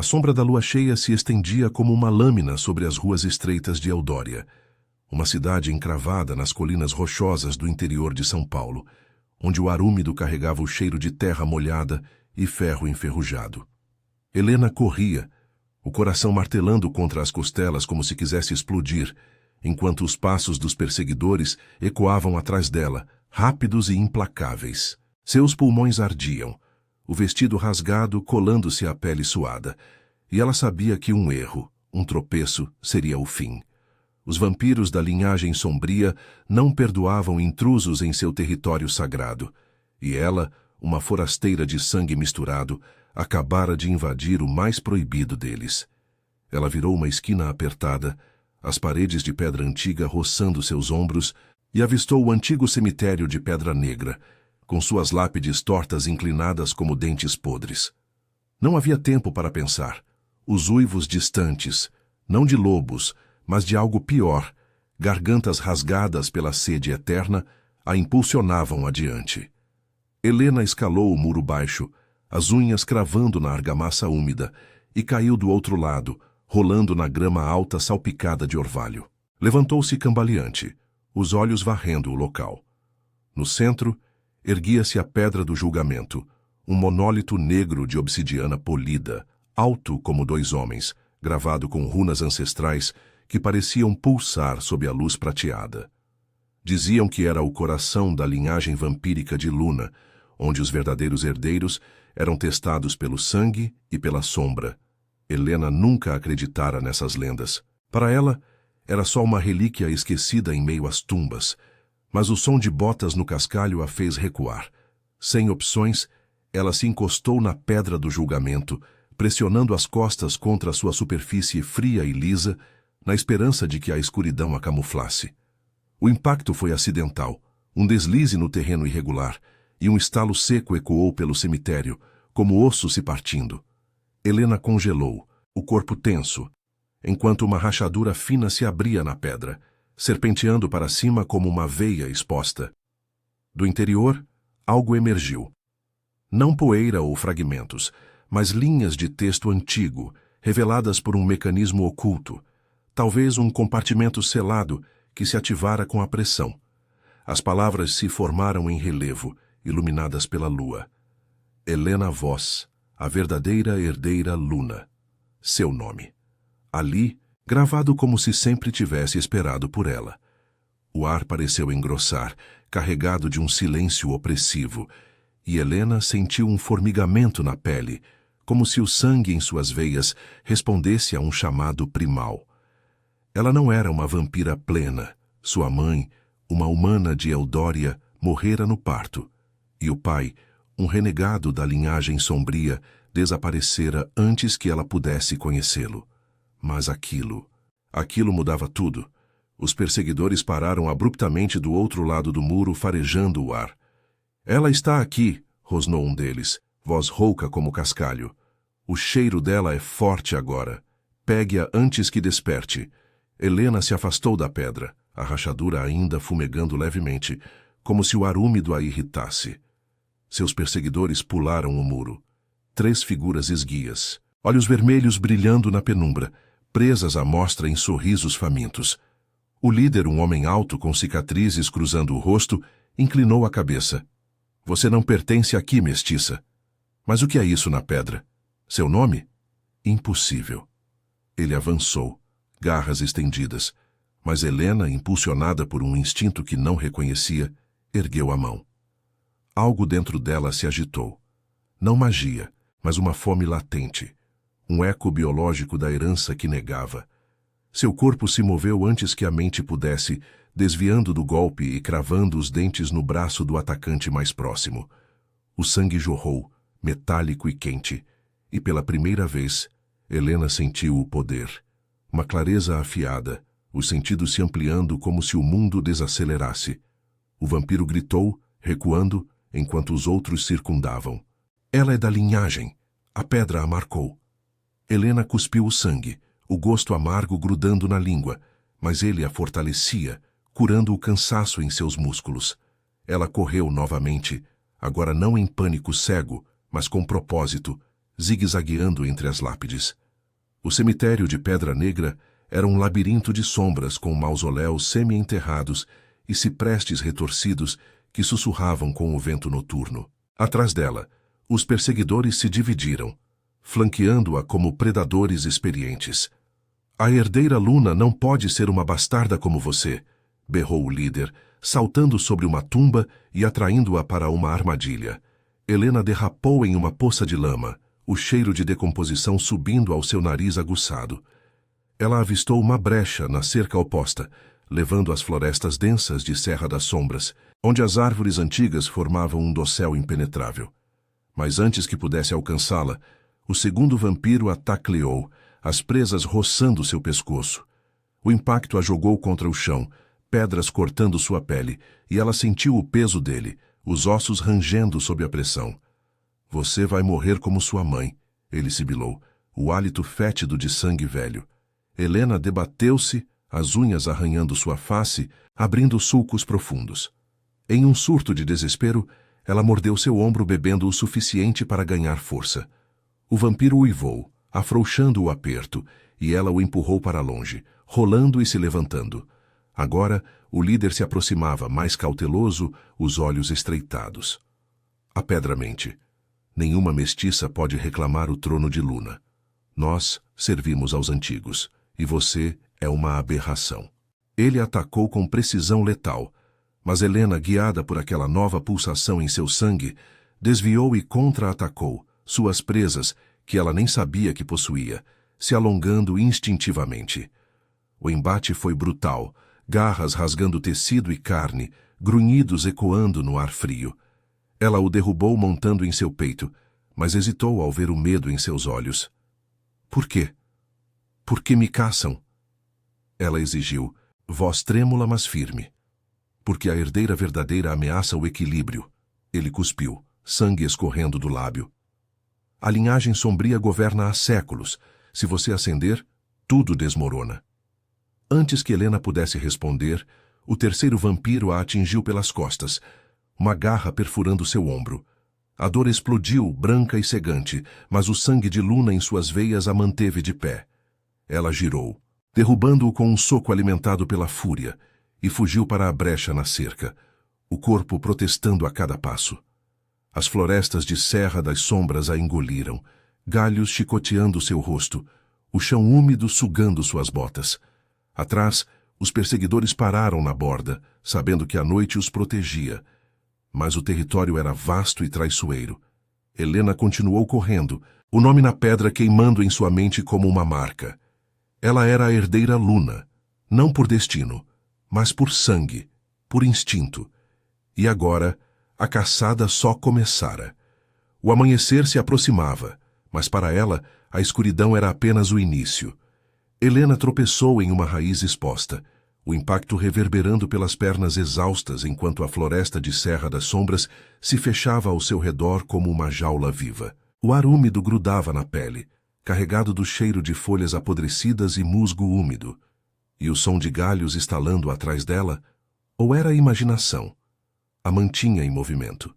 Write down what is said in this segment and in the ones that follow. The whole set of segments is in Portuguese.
A sombra da lua cheia se estendia como uma lâmina sobre as ruas estreitas de Eudória, uma cidade encravada nas colinas rochosas do interior de São Paulo, onde o ar úmido carregava o cheiro de terra molhada e ferro enferrujado. Helena corria, o coração martelando contra as costelas como se quisesse explodir, enquanto os passos dos perseguidores ecoavam atrás dela, rápidos e implacáveis. Seus pulmões ardiam, o vestido rasgado colando-se à pele suada, e ela sabia que um erro, um tropeço, seria o fim. Os vampiros da linhagem sombria não perdoavam intrusos em seu território sagrado, e ela, uma forasteira de sangue misturado, acabara de invadir o mais proibido deles. Ela virou uma esquina apertada, as paredes de pedra antiga roçando seus ombros, e avistou o antigo cemitério de pedra negra, com suas lápides tortas inclinadas como dentes podres. Não havia tempo para pensar. Os uivos distantes, não de lobos, mas de algo pior, gargantas rasgadas pela sede eterna, a impulsionavam adiante. Helena escalou o muro baixo, as unhas cravando na argamassa úmida, e caiu do outro lado, rolando na grama alta salpicada de orvalho. Levantou-se cambaleante, os olhos varrendo o local. No centro, erguia-se a pedra do julgamento, um monólito negro de obsidiana polida, alto como 2 homens, gravado com runas ancestrais que pareciam pulsar sob a luz prateada. Diziam que era o coração da linhagem vampírica de Luna, onde os verdadeiros herdeiros eram testados pelo sangue e pela sombra. Helena nunca acreditara nessas lendas. Para ela, era só uma relíquia esquecida em meio às tumbas, mas o som de botas no cascalho a fez recuar. Sem opções, ela se encostou na pedra do julgamento, pressionando as costas contra sua superfície fria e lisa, na esperança de que a escuridão a camuflasse. O impacto foi acidental, um deslize no terreno irregular, e um estalo seco ecoou pelo cemitério, como osso se partindo. Helena congelou, o corpo tenso, enquanto uma rachadura fina se abria na pedra, serpenteando para cima como uma veia exposta. Do interior, algo emergiu. Não poeira ou fragmentos, mas linhas de texto antigo, reveladas por um mecanismo oculto, talvez um compartimento selado que se ativara com a pressão. As palavras se formaram em relevo, iluminadas pela lua. Helena Voss, a verdadeira herdeira Luna. Seu nome. Ali, gravado como se sempre tivesse esperado por ela. O ar pareceu engrossar, carregado de um silêncio opressivo, e Helena sentiu um formigamento na pele, como se o sangue em suas veias respondesse a um chamado primal. Ela não era uma vampira plena. Sua mãe, uma humana de Eudória, morrera no parto, e o pai, um renegado da linhagem sombria, desaparecera antes que ela pudesse conhecê-lo. Mas aquilo mudava tudo. Os perseguidores pararam abruptamente do outro lado do muro, farejando o ar. "Ela está aqui", rosnou um deles, voz rouca como cascalho. "O cheiro dela é forte agora. Pegue-a antes que desperte." Helena se afastou da pedra, a rachadura ainda fumegando levemente, como se o ar úmido a irritasse. Seus perseguidores pularam o muro. 3 figuras esguias, olhos vermelhos brilhando na penumbra, presas à mostra em sorrisos famintos. O líder, um homem alto com cicatrizes cruzando o rosto, inclinou a cabeça. "Você não pertence aqui, mestiça." "Mas o que é isso na pedra? Seu nome?" "Impossível." Ele avançou, garras estendidas, mas Helena, impulsionada por um instinto que não reconhecia, ergueu a mão. Algo dentro dela se agitou. Não magia, mas uma fome latente, um eco biológico da herança que negava. Seu corpo se moveu antes que a mente pudesse, desviando do golpe e cravando os dentes no braço do atacante mais próximo. O sangue jorrou, metálico e quente, e pela primeira vez, Helena sentiu o poder. Uma clareza afiada, os sentidos se ampliando como se o mundo desacelerasse. O vampiro gritou, recuando, enquanto os outros circundavam. "Ela é da linhagem." A pedra a marcou. Helena cuspiu o sangue, o gosto amargo grudando na língua, mas ele a fortalecia, curando o cansaço em seus músculos. Ela correu novamente, agora não em pânico cego, mas com propósito, zigue-zagueando entre as lápides. O cemitério de Pedra Negra era um labirinto de sombras com mausoléus semi-enterrados e ciprestes retorcidos que sussurravam com o vento noturno. Atrás dela, os perseguidores se dividiram, flanqueando-a como predadores experientes. A herdeira Luna não pode ser uma bastarda como você, berrou o líder, saltando sobre uma tumba e atraindo-a para uma armadilha. Helena derrapou em uma poça de lama, o cheiro de decomposição subindo ao seu nariz aguçado. Ela avistou uma brecha na cerca oposta, levando às florestas densas de Serra das Sombras, onde as árvores antigas formavam um dossel impenetrável. Mas antes que pudesse alcançá-la, o segundo vampiro a tacleou, as presas roçando seu pescoço. O impacto a jogou contra o chão, pedras cortando sua pele, e ela sentiu o peso dele, os ossos rangendo sob a pressão. Você vai morrer como sua mãe, ele sibilou, o hálito fétido de sangue velho. Helena debateu-se, as unhas arranhando sua face, abrindo sulcos profundos. Em um surto de desespero, ela mordeu seu ombro bebendo o suficiente para ganhar força. O vampiro uivou, afrouxando o aperto, e ela o empurrou para longe, rolando e se levantando. Agora, o líder se aproximava, mais cauteloso, os olhos estreitados. A pedra mente. Nenhuma mestiça pode reclamar o trono de Luna. Nós servimos aos antigos, e você é uma aberração. Ele atacou com precisão letal, mas Helena, guiada por aquela nova pulsação em seu sangue, desviou e contra-atacou, suas presas, que ela nem sabia que possuía, se alongando instintivamente. O embate foi brutal, garras rasgando tecido e carne, grunhidos ecoando no ar frio. Ela o derrubou montando em seu peito, mas hesitou ao ver o medo em seus olhos. Por quê? Por que me caçam? Ela exigiu, voz trêmula mas firme. Porque a herdeira verdadeira ameaça o equilíbrio. Ele cuspiu, sangue escorrendo do lábio. A linhagem sombria governa há séculos. Se você acender, tudo desmorona. Antes que Helena pudesse responder, o terceiro vampiro a atingiu pelas costas, uma garra perfurando seu ombro. A dor explodiu, branca e cegante, mas o sangue de Luna em suas veias a manteve de pé. Ela girou, derrubando-o com um soco alimentado pela fúria, e fugiu para a brecha na cerca, o corpo protestando a cada passo. As florestas de Serra das Sombras a engoliram, galhos chicoteando seu rosto, o chão úmido sugando suas botas. Atrás, os perseguidores pararam na borda, sabendo que a noite os protegia. Mas o território era vasto e traiçoeiro. Helena continuou correndo, o nome na pedra queimando em sua mente como uma marca. Ela era a herdeira Luna, não por destino, mas por sangue, por instinto. E agora, a caçada só começara. O amanhecer se aproximava, mas para ela, a escuridão era apenas o início. Helena tropeçou em uma raiz exposta, o impacto reverberando pelas pernas exaustas enquanto a floresta de Serra das Sombras se fechava ao seu redor como uma jaula viva. O ar úmido grudava na pele, carregado do cheiro de folhas apodrecidas e musgo úmido. E o som de galhos estalando atrás dela, ou era a imaginação, a mantinha em movimento.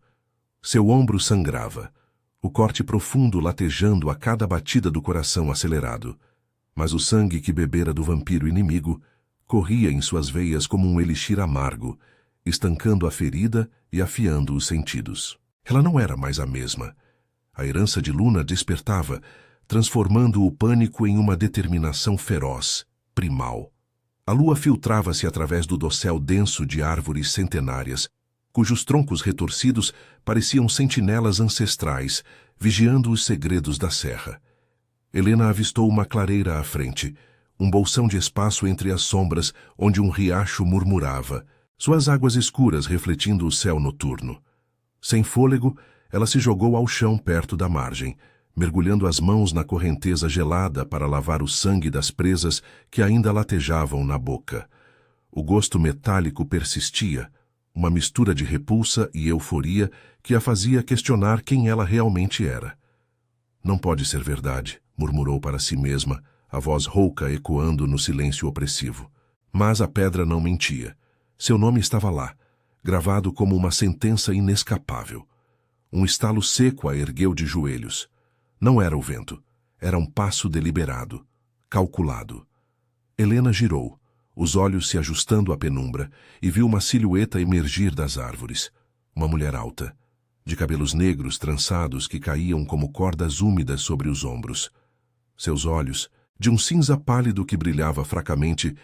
Seu ombro sangrava, o corte profundo latejando a cada batida do coração acelerado. Mas o sangue que bebera do vampiro inimigo corria em suas veias como um elixir amargo, estancando a ferida e afiando os sentidos. Ela não era mais a mesma. A herança de Luna despertava, transformando o pânico em uma determinação feroz, primal. A lua filtrava-se através do dossel denso de árvores centenárias, cujos troncos retorcidos pareciam sentinelas ancestrais, vigiando os segredos da serra. Helena avistou uma clareira à frente, um bolsão de espaço entre as sombras onde um riacho murmurava, suas águas escuras refletindo o céu noturno. Sem fôlego, ela se jogou ao chão perto da margem, mergulhando as mãos na correnteza gelada para lavar o sangue das presas que ainda latejavam na boca. O gosto metálico persistia, uma mistura de repulsa e euforia que a fazia questionar quem ela realmente era. Não pode ser verdade, murmurou para si mesma, a voz rouca ecoando no silêncio opressivo. Mas a pedra não mentia. Seu nome estava lá, gravado como uma sentença inescapável. Um estalo seco a ergueu de joelhos. Não era o vento. Era um passo deliberado, calculado. Helena girou, os olhos se ajustando à penumbra, e viu uma silhueta emergir das árvores. Uma mulher alta, de cabelos negros trançados que caíam como cordas úmidas sobre os ombros. Seus olhos, de um cinza pálido que brilhava fracamente,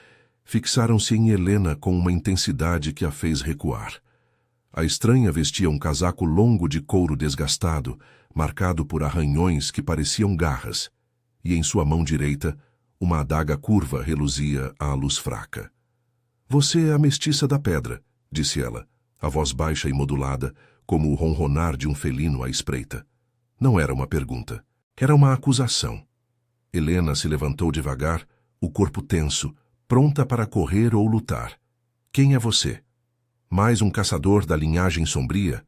fixaram-se em Helena com uma intensidade que a fez recuar. A estranha vestia um casaco longo de couro desgastado, marcado por arranhões que pareciam garras, e em sua mão direita, uma adaga curva reluzia à luz fraca. "Você é a mestiça da pedra", disse ela, a voz baixa e modulada, como o ronronar de um felino à espreita. Não era uma pergunta, era uma acusação. Helena se levantou devagar, o corpo tenso, pronta para correr ou lutar. "Quem é você? Mais um caçador da linhagem sombria?"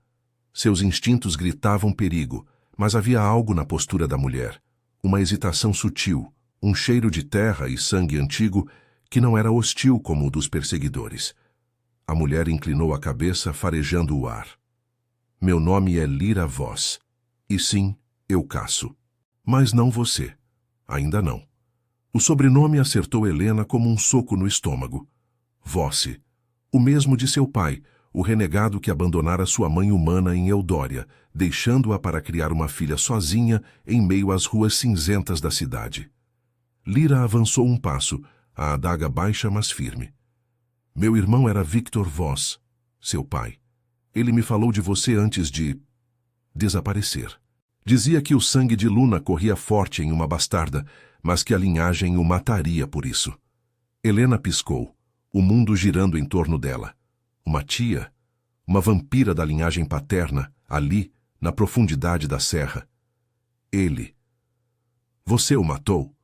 Seus instintos gritavam perigo, mas havia algo na postura da mulher, uma hesitação sutil, um cheiro de terra e sangue antigo que não era hostil como o dos perseguidores. A mulher inclinou a cabeça, farejando o ar. "Meu nome é Lyra Voss. E sim, eu caço. Mas não você. Ainda não." O sobrenome acertou Helena como um soco no estômago. Vosse. O mesmo de seu pai, o renegado que abandonara sua mãe humana em Eudória, deixando-a para criar uma filha sozinha em meio às ruas cinzentas da cidade. Lyra avançou um passo, a adaga baixa mas firme. "Meu irmão era Victor Voss, seu pai. Ele me falou de você antes de desaparecer. Dizia que o sangue de Luna corria forte em uma bastarda, mas que a linhagem o mataria por isso." Helena piscou, o mundo girando em torno dela. Uma tia, uma vampira da linhagem paterna, ali, na profundidade da serra. Ele. "Você o matou?"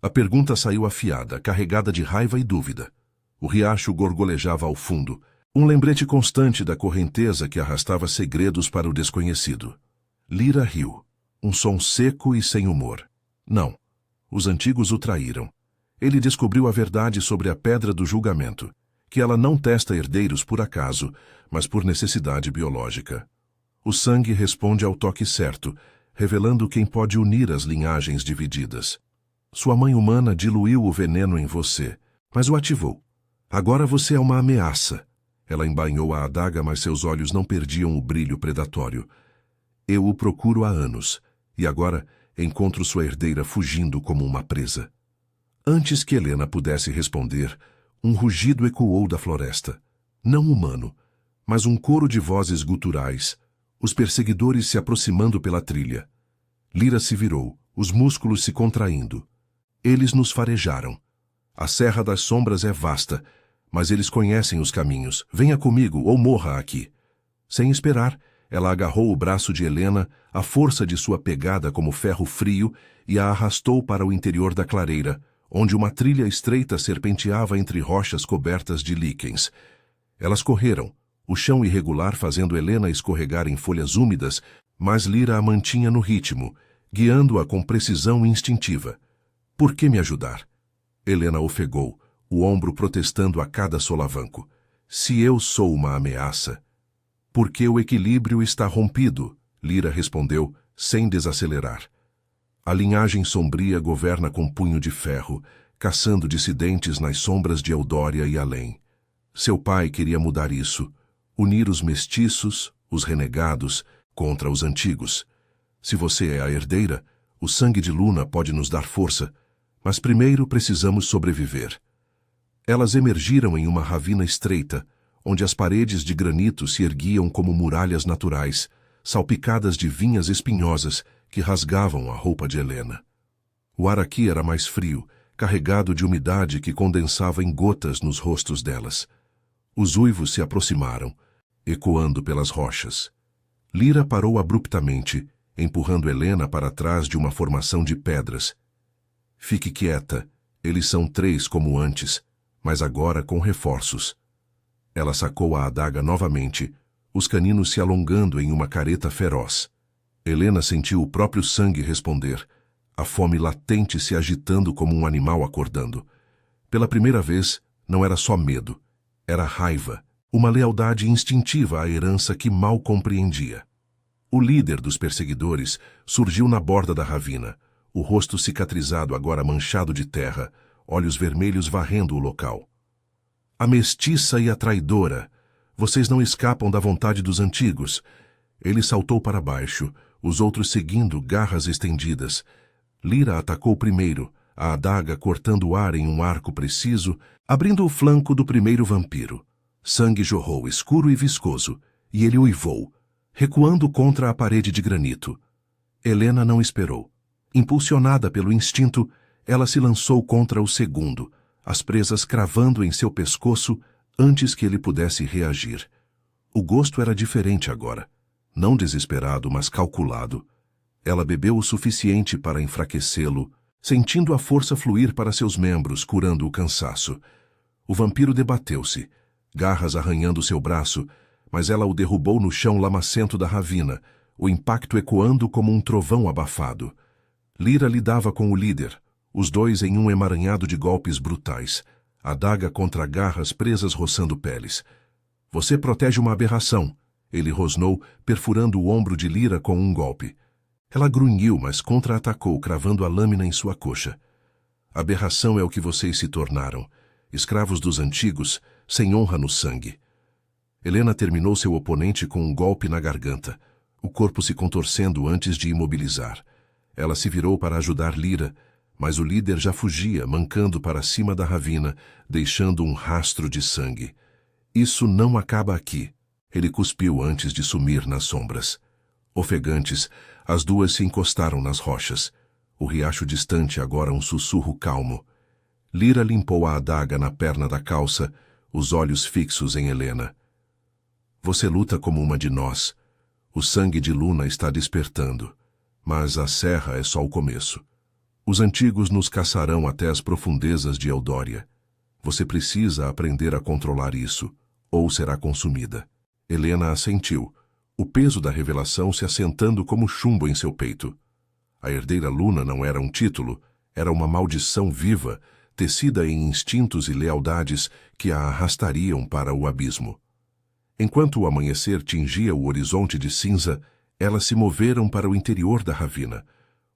A pergunta saiu afiada, carregada de raiva e dúvida. O riacho gorgolejava ao fundo, um lembrete constante da correnteza que arrastava segredos para o desconhecido. Lyra riu, um som seco e sem humor. Não, os antigos o traíram. Ele descobriu a verdade sobre a pedra do julgamento, que ela não testa herdeiros por acaso, mas por necessidade biológica. O sangue responde ao toque certo, revelando quem pode unir as linhagens divididas. Sua mãe humana diluiu o veneno em você, mas o ativou. Agora você é uma ameaça. Ela embainhou a adaga, mas seus olhos não perdiam o brilho predatório. Eu o procuro há anos, e agora encontro sua herdeira fugindo como uma presa. Antes que Helena pudesse responder, um rugido ecoou da floresta. Não humano, mas um coro de vozes guturais, os perseguidores se aproximando pela trilha. Lyra se virou, os músculos se contraindo. Eles nos farejaram. A Serra das Sombras é vasta, mas eles conhecem os caminhos. Venha comigo ou morra aqui. Sem esperar, ela agarrou o braço de Helena, a força de sua pegada como ferro frio, e a arrastou para o interior da clareira, onde uma trilha estreita serpenteava entre rochas cobertas de líquens. Elas correram, o chão irregular fazendo Helena escorregar em folhas úmidas, mas Lyra a mantinha no ritmo, guiando-a com precisão instintiva. Por que me ajudar? Helena ofegou, o ombro protestando a cada solavanco. Se eu sou uma ameaça... Porque o equilíbrio está rompido, Lyra respondeu, sem desacelerar. A linhagem sombria governa com punho de ferro, caçando dissidentes nas sombras de Eudória e além. Seu pai queria mudar isso, unir os mestiços, os renegados, contra os antigos. Se você é a herdeira, o sangue de Luna pode nos dar força, mas primeiro precisamos sobreviver. Elas emergiram em uma ravina estreita, onde as paredes de granito se erguiam como muralhas naturais, salpicadas de vinhas espinhosas que rasgavam a roupa de Helena. O ar aqui era mais frio, carregado de umidade que condensava em gotas nos rostos delas. Os uivos se aproximaram, ecoando pelas rochas. Lyra parou abruptamente, empurrando Helena para trás de uma formação de pedras. Fique quieta, eles são 3 como antes, mas agora com reforços. Ela sacou a adaga novamente, os caninos se alongando em uma careta feroz. Helena sentiu o próprio sangue responder, a fome latente se agitando como um animal acordando. Pela primeira vez, não era só medo, era raiva, uma lealdade instintiva à herança que mal compreendia. O líder dos perseguidores surgiu na borda da ravina, o rosto cicatrizado agora manchado de terra, olhos vermelhos varrendo o local. A mestiça e a traidora! Vocês não escapam da vontade dos antigos. Ele saltou para baixo, os outros seguindo, garras estendidas. Lyra atacou primeiro, a adaga cortando o ar em um arco preciso, abrindo o flanco do primeiro vampiro. Sangue jorrou, escuro e viscoso, e ele uivou, recuando contra a parede de granito. Helena não esperou. Impulsionada pelo instinto, ela se lançou contra o segundo, as presas cravando em seu pescoço antes que ele pudesse reagir. O gosto era diferente agora. Não desesperado, mas calculado. Ela bebeu o suficiente para enfraquecê-lo, sentindo a força fluir para seus membros, curando o cansaço. O vampiro debateu-se, garras arranhando seu braço, mas ela o derrubou no chão lamacento da ravina, o impacto ecoando como um trovão abafado. Lyra lidava com o líder, os dois em um emaranhado de golpes brutais, adaga contra garras presas roçando peles. Você protege uma aberração, ele rosnou, perfurando o ombro de Lyra com um golpe. Ela grunhiu, mas contra-atacou, cravando a lâmina em sua coxa. Aberração é o que vocês se tornaram, escravos dos antigos, sem honra no sangue. Helena terminou seu oponente com um golpe na garganta, o corpo se contorcendo antes de imobilizar. Ela se virou para ajudar Lyra, mas o líder já fugia, mancando para cima da ravina, deixando um rastro de sangue. Isso não acaba aqui. Ele cuspiu antes de sumir nas sombras. Ofegantes, as duas se encostaram nas rochas. O riacho distante agora um sussurro calmo. Lyra limpou a adaga na perna da calça, os olhos fixos em Helena. Você luta como uma de nós. O sangue de Luna está despertando. Mas a serra é só o começo. Os antigos nos caçarão até as profundezas de Eldória. Você precisa aprender a controlar isso, ou será consumida. Helena assentiu, o peso da revelação se assentando como chumbo em seu peito. A herdeira Luna não era um título, era uma maldição viva, tecida em instintos e lealdades que a arrastariam para o abismo. Enquanto o amanhecer tingia o horizonte de cinza, elas se moveram para o interior da ravina,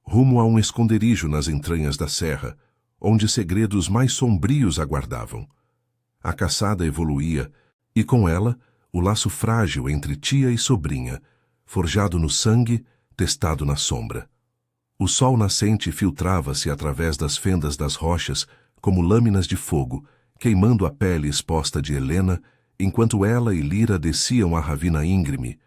rumo a um esconderijo nas entranhas da serra, onde segredos mais sombrios aguardavam. A caçada evoluía, e com ela, o laço frágil entre tia e sobrinha, forjado no sangue, testado na sombra. O sol nascente filtrava-se através das fendas das rochas como lâminas de fogo, queimando a pele exposta de Helena, enquanto ela e Lyra desciam a ravina íngreme,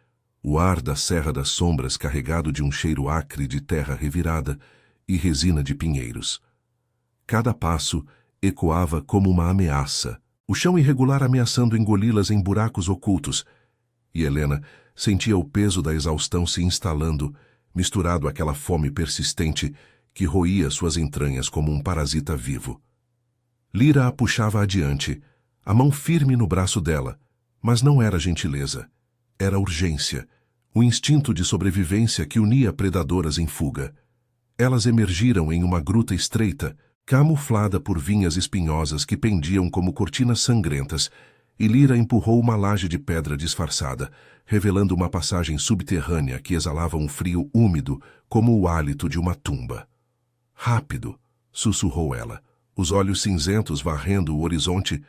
o ar da Serra das Sombras carregado de um cheiro acre de terra revirada e resina de pinheiros. Cada passo ecoava como uma ameaça, o chão irregular ameaçando engoli-las em buracos ocultos, e Helena sentia o peso da exaustão se instalando, misturado àquela fome persistente que roía suas entranhas como um parasita vivo. Lyra a puxava adiante, a mão firme no braço dela, mas não era gentileza, era urgência, o instinto de sobrevivência que unia predadoras em fuga. Elas emergiram em uma gruta estreita, camuflada por vinhas espinhosas que pendiam como cortinas sangrentas, e Lyra empurrou uma laje de pedra disfarçada, revelando uma passagem subterrânea que exalava um frio úmido como o hálito de uma tumba. Rápido, sussurrou ela, os olhos cinzentos varrendo o horizonte,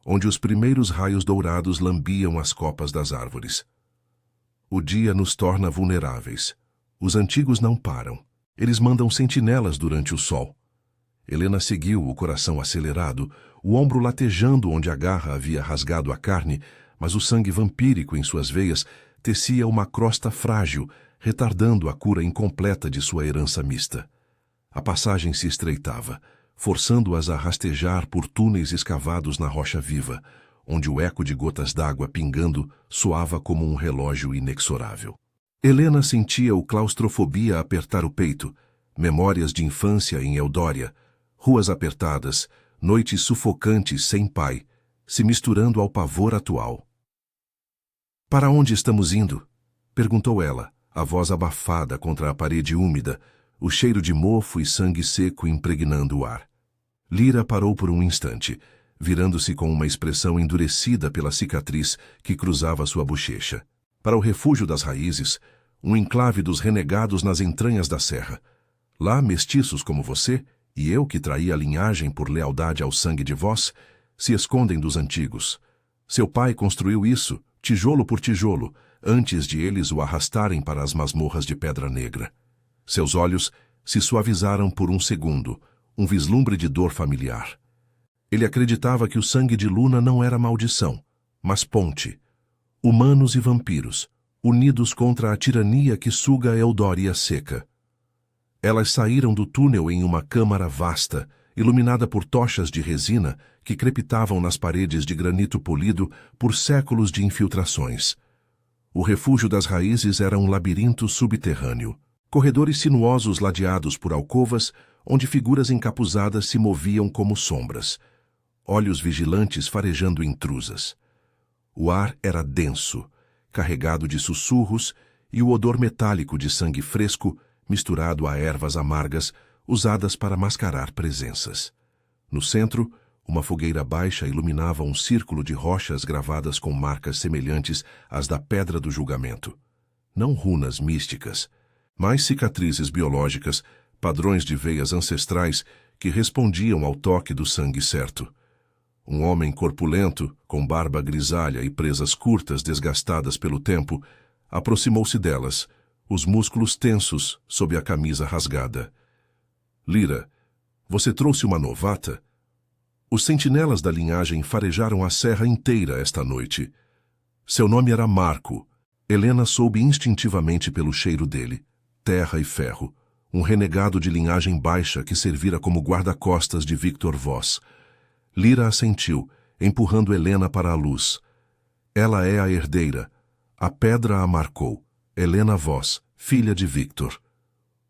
onde os primeiros raios dourados lambiam as copas das árvores. O dia nos torna vulneráveis. Os antigos não param. Eles mandam sentinelas durante o sol. Helena seguiu, o coração acelerado, o ombro latejando onde a garra havia rasgado a carne, mas o sangue vampírico em suas veias tecia uma crosta frágil, retardando a cura incompleta de sua herança mista. A passagem se estreitava, forçando-as a rastejar por túneis escavados na rocha viva, onde o eco de gotas d'água pingando soava como um relógio inexorável. Helena sentia o claustrofobia apertar o peito, memórias de infância em Eldória, ruas apertadas, noites sufocantes sem pai, se misturando ao pavor atual. "Para onde estamos indo?" perguntou ela, a voz abafada contra a parede úmida, o cheiro de mofo e sangue seco impregnando o ar. Lyra parou por um instante, virando-se com uma expressão endurecida pela cicatriz que cruzava sua bochecha. Para o refúgio das raízes, um enclave dos renegados nas entranhas da serra. Lá, mestiços como você, e eu que traí a linhagem por lealdade ao sangue de vós, se escondem dos antigos. Seu pai construiu isso, tijolo por tijolo, antes de eles o arrastarem para as masmorras de pedra negra. Seus olhos se suavizaram por um segundo, um vislumbre de dor familiar. Ele acreditava que o sangue de Luna não era maldição, mas ponte. Humanos e vampiros, unidos contra a tirania que suga a Eldória seca. Elas saíram do túnel em uma câmara vasta, iluminada por tochas de resina que crepitavam nas paredes de granito polido por séculos de infiltrações. O refúgio das raízes era um labirinto subterrâneo. Corredores sinuosos ladeados por alcovas, onde figuras encapuzadas se moviam como sombras. Olhos vigilantes farejando intrusas. O ar era denso, carregado de sussurros e o odor metálico de sangue fresco misturado a ervas amargas usadas para mascarar presenças. No centro, uma fogueira baixa iluminava um círculo de rochas gravadas com marcas semelhantes às da Pedra do Julgamento. Não runas místicas, mas cicatrizes biológicas, padrões de veias ancestrais que respondiam ao toque do sangue certo. Um homem corpulento, com barba grisalha e presas curtas desgastadas pelo tempo, aproximou-se delas, os músculos tensos sob a camisa rasgada. Lyra, você trouxe uma novata? Os sentinelas da linhagem farejaram a serra inteira esta noite. Seu nome era Marco. Helena soube instintivamente pelo cheiro dele. Terra e ferro. Um renegado de linhagem baixa que servira como guarda-costas de Victor Voss. Lyra assentiu, empurrando Helena para a luz. Ela é a herdeira. A pedra a marcou. Helena Voss, filha de Victor.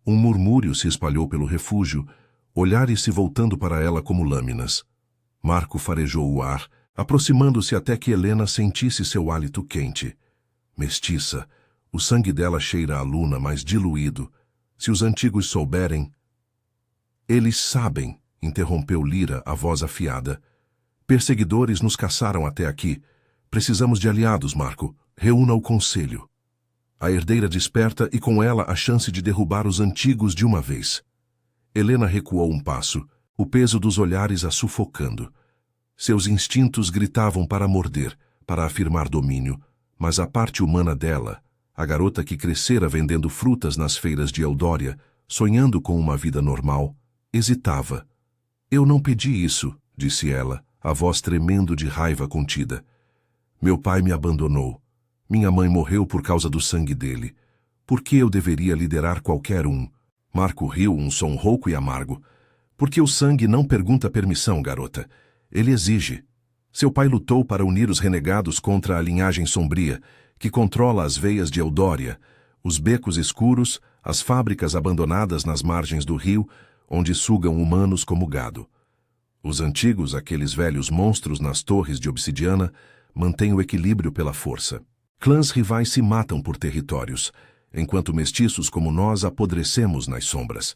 Um murmúrio se espalhou pelo refúgio, olhares se voltando para ela como lâminas. Marco farejou o ar, aproximando-se até que Helena sentisse seu hálito quente. Mestiça, o sangue dela cheira a Luna, mas diluído. Se os antigos souberem... Eles sabem, interrompeu Lyra, a voz afiada. Perseguidores nos caçaram até aqui. Precisamos de aliados, Marco. Reúna o conselho. A herdeira desperta e com ela a chance de derrubar os antigos de uma vez. Helena recuou um passo, o peso dos olhares a sufocando. Seus instintos gritavam para morder, para afirmar domínio, mas a parte humana dela, a garota que crescera vendendo frutas nas feiras de Eldória, sonhando com uma vida normal, hesitava. Eu não pedi isso, disse ela, a voz tremendo de raiva contida. Meu pai me abandonou. Minha mãe morreu por causa do sangue dele. Por que eu deveria liderar qualquer um? Marco riu, um som rouco e amargo. Porque o sangue não pergunta permissão, garota. Ele exige. Seu pai lutou para unir os renegados contra a linhagem sombria, que controla as veias de Eldória, os becos escuros, as fábricas abandonadas nas margens do rio, onde sugam humanos como gado. Os antigos, aqueles velhos monstros nas torres de obsidiana, mantêm o equilíbrio pela força. Clãs rivais se matam por territórios, enquanto mestiços como nós apodrecemos nas sombras.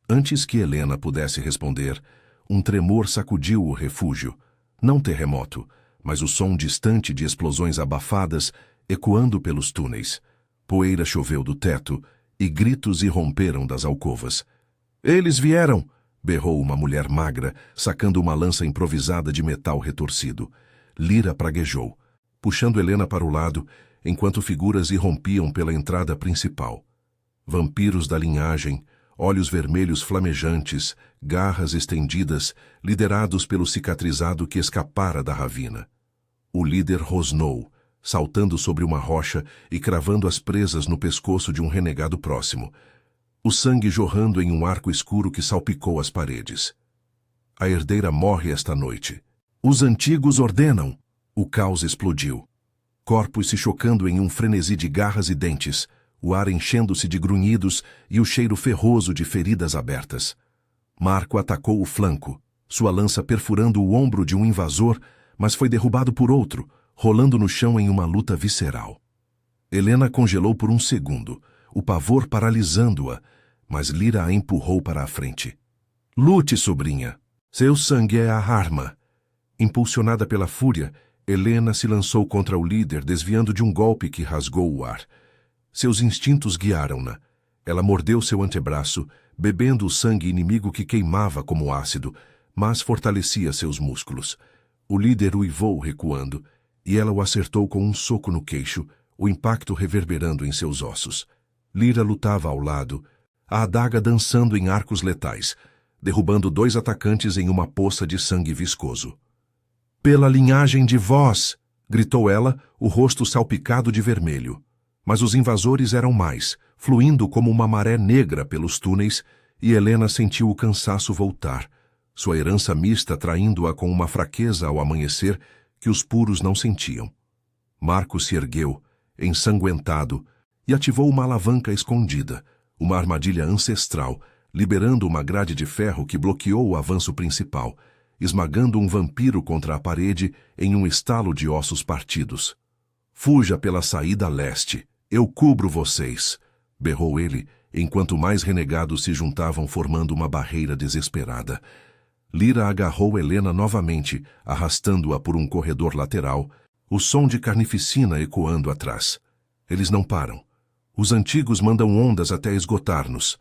Antes que Helena pudesse responder, um tremor sacudiu o refúgio. Não terremoto, mas o som distante de explosões abafadas ecoando pelos túneis. Poeira choveu do teto e gritos irromperam das alcovas. Eles vieram! Berrou uma mulher magra, sacando uma lança improvisada de metal retorcido. Lyra praguejou, puxando Helena para o lado, enquanto figuras irrompiam pela entrada principal. Vampiros da linhagem, olhos vermelhos flamejantes, garras estendidas, liderados pelo cicatrizado que escapara da ravina. O líder rosnou, saltando sobre uma rocha e cravando as presas no pescoço de um renegado próximo, o sangue jorrando em um arco escuro que salpicou as paredes. A herdeira morre esta noite. Os antigos ordenam. O caos explodiu. Corpos se chocando em um frenesi de garras e dentes, o ar enchendo-se de grunhidos e o cheiro ferroso de feridas abertas. Marco atacou o flanco, sua lança perfurando o ombro de um invasor, mas foi derrubado por outro, rolando no chão em uma luta visceral. Helena congelou por um segundo, o pavor paralisando-a, mas Lyra a empurrou para a frente. Lute, sobrinha. Seu sangue é a arma. Impulsionada pela fúria, Helena se lançou contra o líder, desviando de um golpe que rasgou o ar. Seus instintos guiaram-na. Ela mordeu seu antebraço, bebendo o sangue inimigo que queimava como ácido, mas fortalecia seus músculos. O líder uivou recuando, e ela o acertou com um soco no queixo, o impacto reverberando em seus ossos. Lyra lutava ao lado, a adaga dançando em arcos letais, derrubando 2 atacantes em uma poça de sangue viscoso. "Pela linhagem de vós!" gritou ela, o rosto salpicado de vermelho. Mas os invasores eram mais, fluindo como uma maré negra pelos túneis, e Helena sentiu o cansaço voltar, sua herança mista traindo-a com uma fraqueza ao amanhecer que os puros não sentiam. Marco se ergueu, ensanguentado, e ativou uma alavanca escondida, uma armadilha ancestral, liberando uma grade de ferro que bloqueou o avanço principal, esmagando um vampiro contra a parede em um estalo de ossos partidos. "Fuja pela saída leste, eu cubro vocês", berrou ele, enquanto mais renegados se juntavam formando uma barreira desesperada. Lyra agarrou Helena novamente, arrastando-a por um corredor lateral, o som de carnificina ecoando atrás. Eles não param. Os antigos mandam ondas até esgotar-nos.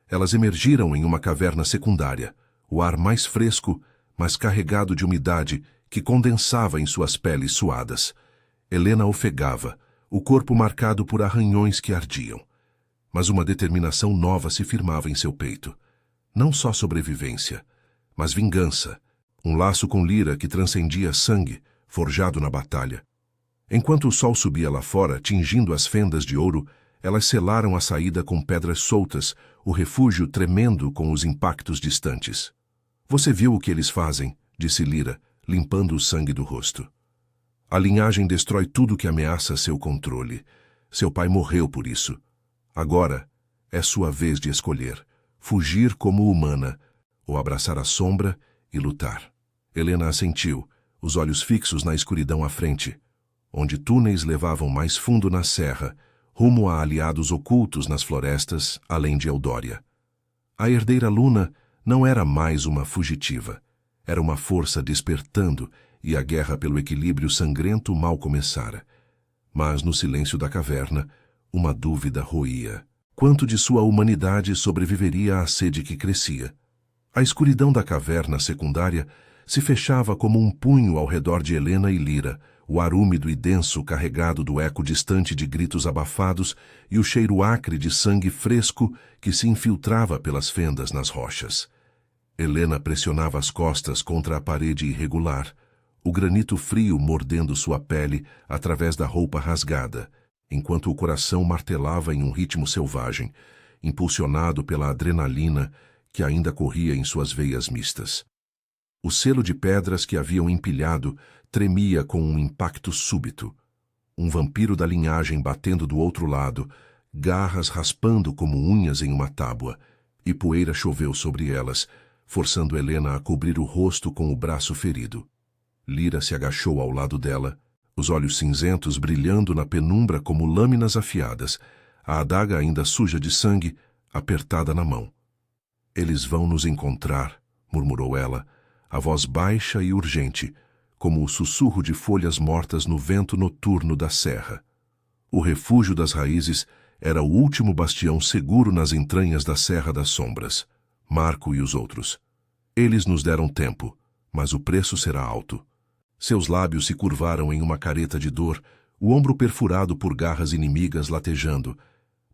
Elas emergiram em uma caverna secundária, o ar mais fresco, mas carregado de umidade que condensava em suas peles suadas. Helena ofegava, o corpo marcado por arranhões que ardiam. Mas uma determinação nova se firmava em seu peito. Não só sobrevivência, mas vingança, um laço com Lyra que transcendia sangue, forjado na batalha. Enquanto o sol subia lá fora, tingindo as fendas de ouro, elas selaram a saída com pedras soltas, o refúgio tremendo com os impactos distantes. "Você viu o que eles fazem?", disse Lyra, limpando o sangue do rosto. "A linhagem destrói tudo que ameaça seu controle. Seu pai morreu por isso. Agora é sua vez de escolher, fugir como humana, ou abraçar a sombra e lutar." Helena assentiu, os olhos fixos na escuridão à frente, onde túneis levavam mais fundo na serra, rumo a aliados ocultos nas florestas, além de Eldória. A herdeira Luna não era mais uma fugitiva. Era uma força despertando, e a guerra pelo equilíbrio sangrento mal começara. Mas no silêncio da caverna, uma dúvida roía. Quanto de sua humanidade sobreviveria à sede que crescia? A escuridão da caverna secundária se fechava como um punho ao redor de Helena e Lyra, o ar úmido e denso carregado do eco distante de gritos abafados e o cheiro acre de sangue fresco que se infiltrava pelas fendas nas rochas. Helena pressionava as costas contra a parede irregular, o granito frio mordendo sua pele através da roupa rasgada, enquanto o coração martelava em um ritmo selvagem, impulsionado pela adrenalina que ainda corria em suas veias mistas. O selo de pedras que haviam empilhado tremia com um impacto súbito. Um vampiro da linhagem batendo do outro lado, garras raspando como unhas em uma tábua, e poeira choveu sobre elas, forçando Helena a cobrir o rosto com o braço ferido. Lyra se agachou ao lado dela, os olhos cinzentos brilhando na penumbra como lâminas afiadas, a adaga ainda suja de sangue, apertada na mão. "Eles vão nos encontrar", murmurou ela, a voz baixa e urgente, como o sussurro de folhas mortas no vento noturno da serra. O refúgio das raízes era o último bastião seguro nas entranhas da Serra das Sombras. Marco e os outros. Eles nos deram tempo, mas o preço será alto. Seus lábios se curvaram em uma careta de dor, o ombro perfurado por garras inimigas latejando,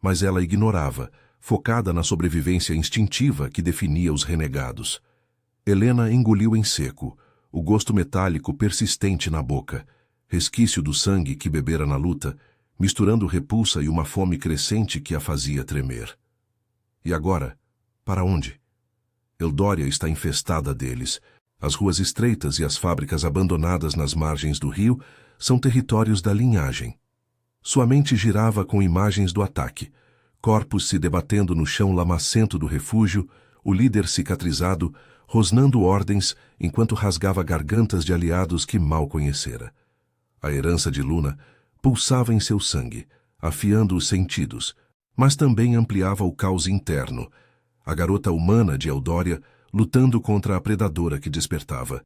mas ela ignorava, focada na sobrevivência instintiva que definia os renegados. Helena engoliu em seco, o gosto metálico persistente na boca, resquício do sangue que bebera na luta, misturando repulsa e uma fome crescente que a fazia tremer. E agora? Para onde? Eldória está infestada deles. As ruas estreitas e as fábricas abandonadas nas margens do rio são territórios da linhagem. Sua mente girava com imagens do ataque, corpos se debatendo no chão lamacento do refúgio, o líder cicatrizado, rosnando ordens enquanto rasgava gargantas de aliados que mal conhecera. A herança de Luna pulsava em seu sangue, afiando os sentidos, mas também ampliava o caos interno, a garota humana de Eldória lutando contra a predadora que despertava.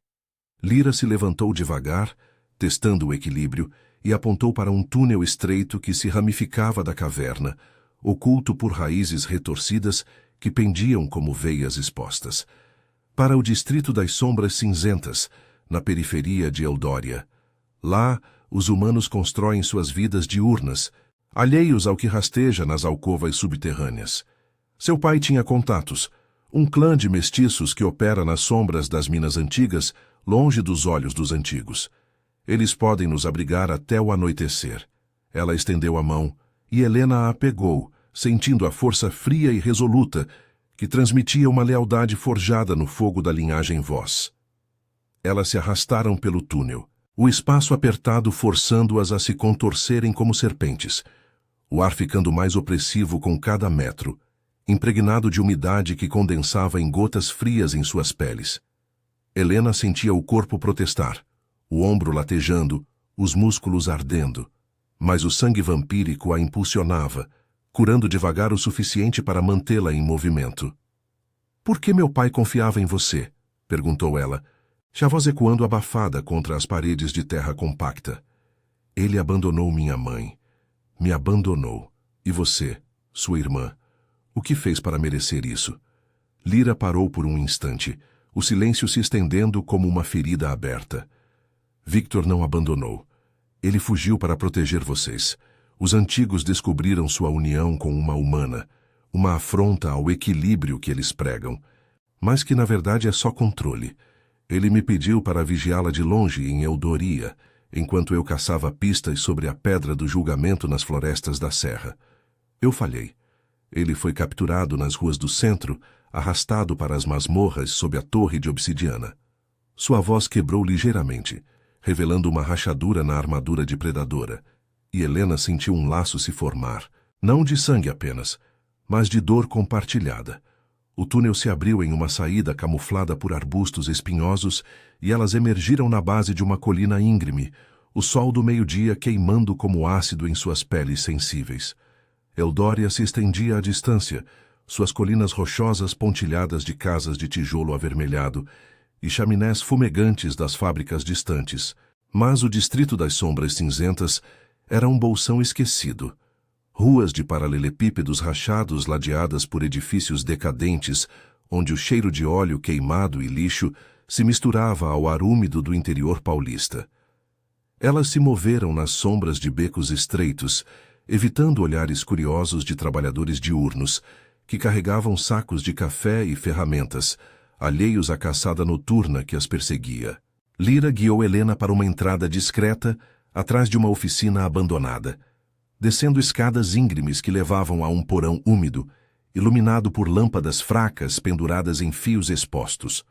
Lyra se levantou devagar, testando o equilíbrio, e apontou para um túnel estreito que se ramificava da caverna, oculto por raízes retorcidas que pendiam como veias expostas. Para o distrito das sombras cinzentas, na periferia de Eldória. Lá, os humanos constroem suas vidas diurnas, alheios ao que rasteja nas alcovas subterrâneas. Seu pai tinha contatos, um clã de mestiços que opera nas sombras das minas antigas, longe dos olhos dos antigos. Eles podem nos abrigar até o anoitecer. Ela estendeu a mão, e Helena a pegou, sentindo a força fria e resoluta que transmitia uma lealdade forjada no fogo da linhagem Voss. Elas se arrastaram pelo túnel, o espaço apertado forçando-as a se contorcerem como serpentes, o ar ficando mais opressivo com cada metro, impregnado de umidade que condensava em gotas frias em suas peles. Helena sentia o corpo protestar, o ombro latejando, os músculos ardendo, mas o sangue vampírico a impulsionava, curando devagar o suficiente para mantê-la em movimento. "Por que meu pai confiava em você?" perguntou ela, já voz ecoando abafada contra as paredes de terra compacta. "Ele abandonou minha mãe. Me abandonou. E você, sua irmã, o que fez para merecer isso?" Lyra parou por um instante, o silêncio se estendendo como uma ferida aberta. "Victor não abandonou. Ele fugiu para proteger vocês. Os antigos descobriram sua união com uma humana, uma afronta ao equilíbrio que eles pregam, mas que na verdade é só controle. Ele me pediu para vigiá-la de longe em Eldória, enquanto eu caçava pistas sobre a pedra do julgamento nas florestas da serra. Eu falhei. Ele foi capturado nas ruas do centro, arrastado para as masmorras sob a torre de obsidiana. Sua voz quebrou ligeiramente, revelando uma rachadura na armadura de predadora, e Helena sentiu um laço se formar, não de sangue apenas, mas de dor compartilhada. O túnel se abriu em uma saída camuflada por arbustos espinhosos e elas emergiram na base de uma colina íngreme, o sol do meio-dia queimando como ácido em suas peles sensíveis. Eldória se estendia à distância, suas colinas rochosas pontilhadas de casas de tijolo avermelhado e chaminés fumegantes das fábricas distantes. Mas o distrito das sombras cinzentas era um bolsão esquecido. Ruas de paralelepípedos rachados ladeadas por edifícios decadentes, onde o cheiro de óleo queimado e lixo se misturava ao ar úmido do interior paulista. Elas se moveram nas sombras de becos estreitos, evitando olhares curiosos de trabalhadores diurnos, que carregavam sacos de café e ferramentas, alheios à caçada noturna que as perseguia. Lyra guiou Helena para uma entrada discreta, atrás de uma oficina abandonada, descendo escadas íngremes que levavam a um porão úmido, iluminado por lâmpadas fracas penduradas em fios expostos.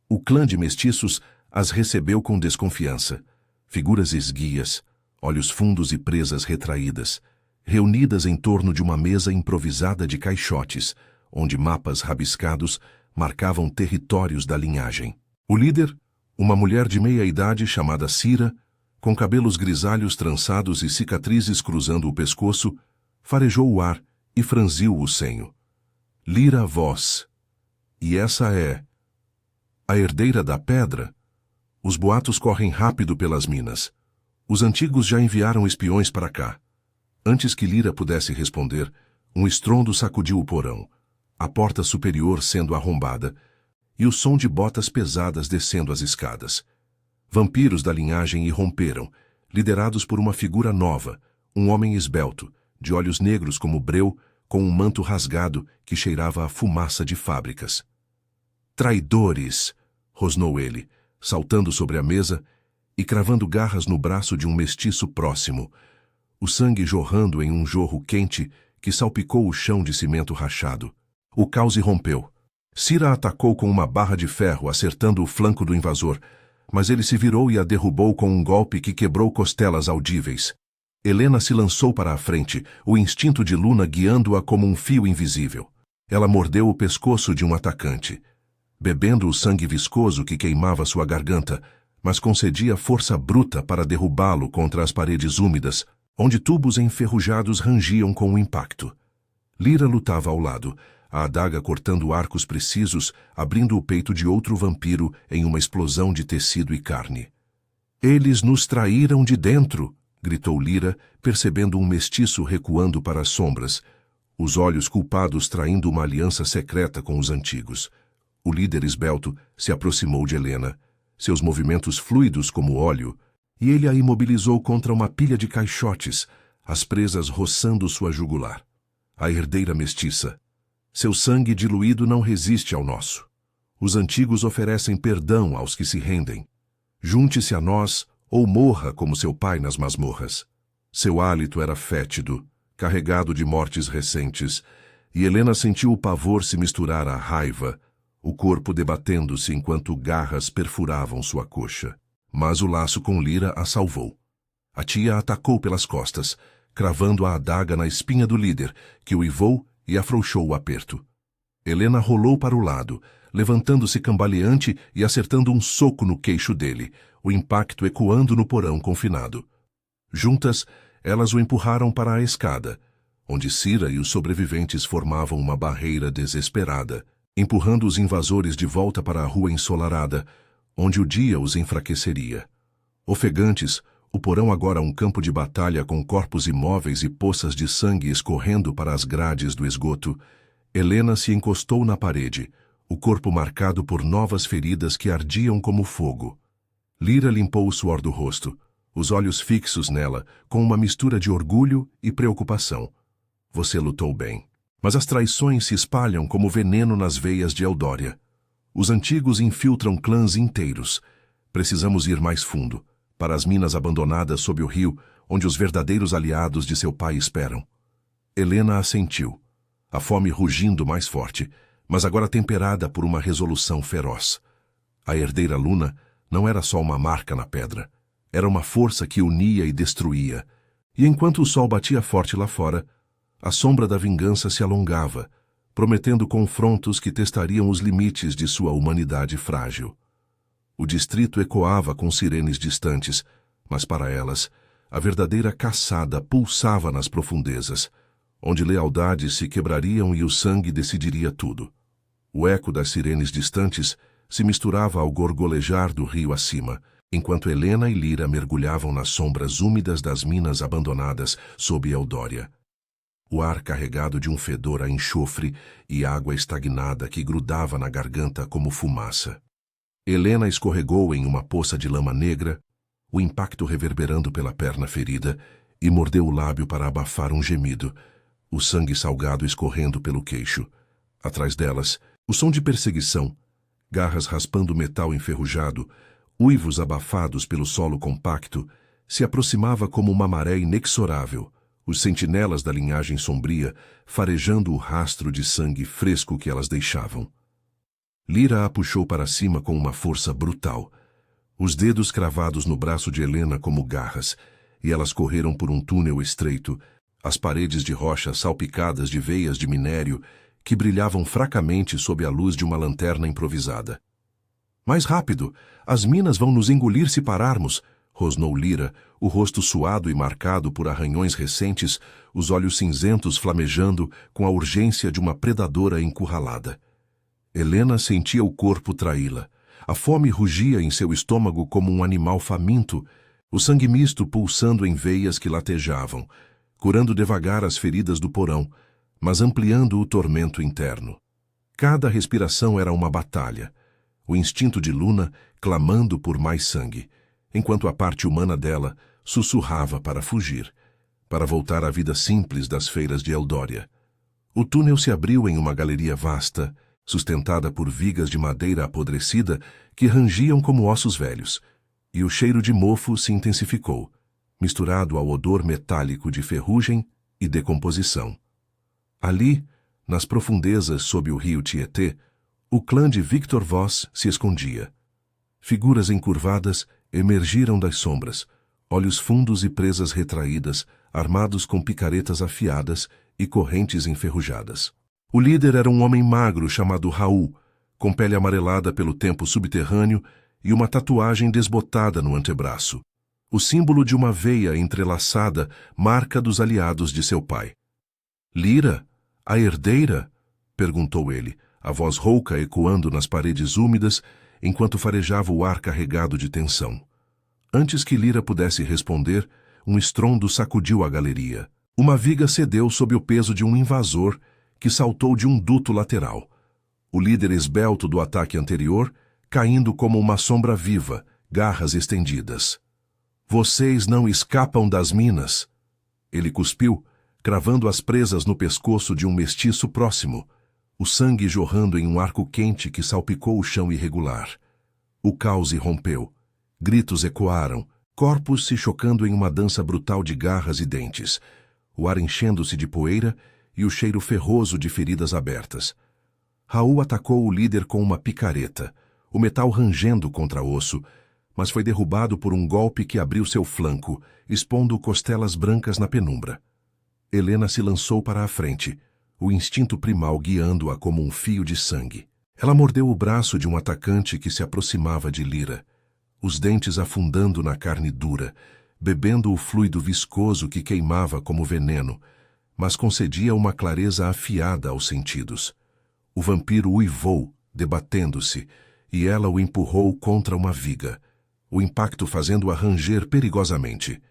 O clã de mestiços as recebeu com desconfiança. Figuras esguias, olhos fundos e presas retraídas, reunidas em torno de uma mesa improvisada de caixotes, onde mapas rabiscados marcavam territórios da linhagem. O líder, uma mulher de meia-idade chamada Cira, com cabelos grisalhos trançados e cicatrizes cruzando o pescoço, farejou o ar e franziu o senho. "Lyra Voss. E essa é a herdeira da pedra?" Os boatos correm rápido pelas minas. Os antigos já enviaram espiões para cá. Antes que Lyra pudesse responder, um estrondo sacudiu o porão, a porta superior sendo arrombada, e o som de botas pesadas descendo as escadas. Vampiros da linhagem irromperam, liderados por uma figura nova, um homem esbelto, de olhos negros como breu, com um manto rasgado que cheirava a fumaça de fábricas. "Traidores!" rosnou ele, saltando sobre a mesa e cravando garras no braço de um mestiço próximo, o sangue jorrando em um jorro quente que salpicou o chão de cimento rachado. O caos irrompeu. Cira atacou com uma barra de ferro, acertando o flanco do invasor, mas ele se virou e a derrubou com um golpe que quebrou costelas audíveis. Helena se lançou para a frente, o instinto de Luna guiando-a como um fio invisível. Ela mordeu o pescoço de um atacante, bebendo o sangue viscoso que queimava sua garganta, mas concedia força bruta para derrubá-lo contra as paredes úmidas, onde tubos enferrujados rangiam com o impacto. Lyra lutava ao lado, a adaga cortando arcos precisos, abrindo o peito de outro vampiro em uma explosão de tecido e carne. "Eles nos traíram de dentro", gritou Lyra, percebendo um mestiço recuando para as sombras, os olhos culpados traindo uma aliança secreta com os antigos. O líder esbelto se aproximou de Helena, seus movimentos fluidos como óleo, e ele a imobilizou contra uma pilha de caixotes, as presas roçando sua jugular. A herdeira mestiça. Seu sangue diluído não resiste ao nosso. Os antigos oferecem perdão aos que se rendem. Junte-se a nós ou morra como seu pai nas masmorras. Seu hálito era fétido, carregado de mortes recentes, e Helena sentiu o pavor se misturar à raiva, o corpo debatendo-se enquanto garras perfuravam sua coxa. Mas o laço com Lyra a salvou. A tia a atacou pelas costas, cravando a adaga na espinha do líder, que uivou e afrouxou o aperto. Helena rolou para o lado, levantando-se cambaleante e acertando um soco no queixo dele, o impacto ecoando no porão confinado. Juntas, elas o empurraram para a escada, onde Cira e os sobreviventes formavam uma barreira desesperada, empurrando os invasores de volta para a rua ensolarada, onde o dia os enfraqueceria. Ofegantes, o porão agora um campo de batalha com corpos imóveis e poças de sangue escorrendo para as grades do esgoto, Helena se encostou na parede, o corpo marcado por novas feridas que ardiam como fogo. Lyra limpou o suor do rosto, os olhos fixos nela, com uma mistura de orgulho e preocupação. Você lutou bem. Mas as traições se espalham como veneno nas veias de Eldória. Os antigos infiltram clãs inteiros. Precisamos ir mais fundo, para as minas abandonadas sob o rio, onde os verdadeiros aliados de seu pai esperam. Helena assentiu, a fome rugindo mais forte, mas agora temperada por uma resolução feroz. A herdeira Luna não era só uma marca na pedra, era uma força que unia e destruía. E enquanto o sol batia forte lá fora, a sombra da vingança se alongava, prometendo confrontos que testariam os limites de sua humanidade frágil. O distrito ecoava com sirenes distantes, mas para elas, a verdadeira caçada pulsava nas profundezas, onde lealdades se quebrariam e o sangue decidiria tudo. O eco das sirenes distantes se misturava ao gorgolejar do rio acima, enquanto Helena e Lyra mergulhavam nas sombras úmidas das minas abandonadas sob Eldória. O ar carregado de um fedor a enxofre e água estagnada que grudava na garganta como fumaça. Helena escorregou em uma poça de lama negra, o impacto reverberando pela perna ferida, e mordeu o lábio para abafar um gemido, o sangue salgado escorrendo pelo queixo. Atrás delas, o som de perseguição, garras raspando metal enferrujado, uivos abafados pelo solo compacto, se aproximava como uma maré inexorável, os sentinelas da linhagem sombria farejando o rastro de sangue fresco que elas deixavam. Lyra a puxou para cima com uma força brutal, os dedos cravados no braço de Helena como garras, e elas correram por um túnel estreito, as paredes de rocha salpicadas de veias de minério que brilhavam fracamente sob a luz de uma lanterna improvisada. Mais rápido! As minas vão nos engolir se pararmos! Rosnou Lyra, o rosto suado e marcado por arranhões recentes, os olhos cinzentos flamejando com a urgência de uma predadora encurralada. Helena sentia o corpo traí-la. A fome rugia em seu estômago como um animal faminto, o sangue misto pulsando em veias que latejavam, curando devagar as feridas do porão, mas ampliando o tormento interno. Cada respiração era uma batalha, o instinto de Luna clamando por mais sangue, enquanto a parte humana dela sussurrava para fugir, para voltar à vida simples das feiras de Eldória. O túnel se abriu em uma galeria vasta, sustentada por vigas de madeira apodrecida que rangiam como ossos velhos, e o cheiro de mofo se intensificou, misturado ao odor metálico de ferrugem e decomposição. Ali, nas profundezas sob o rio Tietê, o clã de Victor Voss se escondia. Figuras encurvadas emergiram das sombras, olhos fundos e presas retraídas, armados com picaretas afiadas e correntes enferrujadas. O líder era um homem magro chamado Raul, com pele amarelada pelo tempo subterrâneo e uma tatuagem desbotada no antebraço, o símbolo de uma veia entrelaçada, marca dos aliados de seu pai. Lyra, a herdeira? Perguntou ele, a voz rouca ecoando nas paredes úmidas, enquanto farejava o ar carregado de tensão. Antes que Lyra pudesse responder, um estrondo sacudiu a galeria. Uma viga cedeu sob o peso de um invasor que saltou de um duto lateral. O líder esbelto do ataque anterior, caindo como uma sombra viva, garras estendidas. Vocês não escapam das minas. Ele cuspiu, cravando as presas no pescoço de um mestiço próximo, o sangue jorrando em um arco quente que salpicou o chão irregular. O caos irrompeu. Gritos ecoaram, corpos se chocando em uma dança brutal de garras e dentes, o ar enchendo-se de poeira e o cheiro ferroso de feridas abertas. Raul atacou o líder com uma picareta, o metal rangendo contra osso, mas foi derrubado por um golpe que abriu seu flanco, expondo costelas brancas na penumbra. Helena se lançou para a frente, o instinto primal guiando-a como um fio de sangue. Ela mordeu o braço de um atacante que se aproximava de Lyra, os dentes afundando na carne dura, bebendo o fluido viscoso que queimava como veneno, mas concedia uma clareza afiada aos sentidos. O vampiro uivou, debatendo-se, e ela o empurrou contra uma viga, o impacto fazendo-a ranger perigosamente.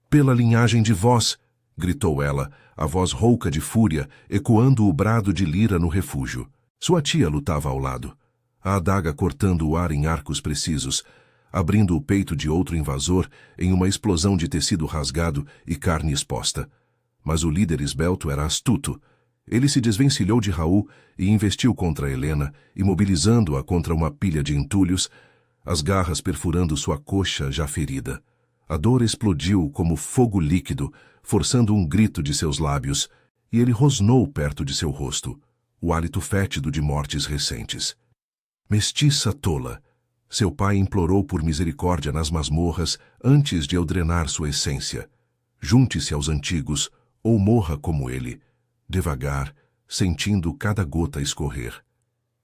"Pela linhagem de vós!" gritou ela, a voz rouca de fúria, ecoando o brado de Lyra no refúgio. Sua tia lutava ao lado, a adaga cortando o ar em arcos precisos, abrindo o peito de outro invasor em uma explosão de tecido rasgado e carne exposta. Mas o líder esbelto era astuto. Ele se desvencilhou de Raul e investiu contra Helena, imobilizando-a contra uma pilha de entulhos, as garras perfurando sua coxa já ferida. A dor explodiu como fogo líquido, forçando um grito de seus lábios, e ele rosnou perto de seu rosto, o hálito fétido de mortes recentes. "Mestiça tola!" Seu pai implorou por misericórdia nas masmorras antes de eu drenar sua essência. "Junte-se aos antigos, ou morra como ele." Devagar, sentindo cada gota escorrer.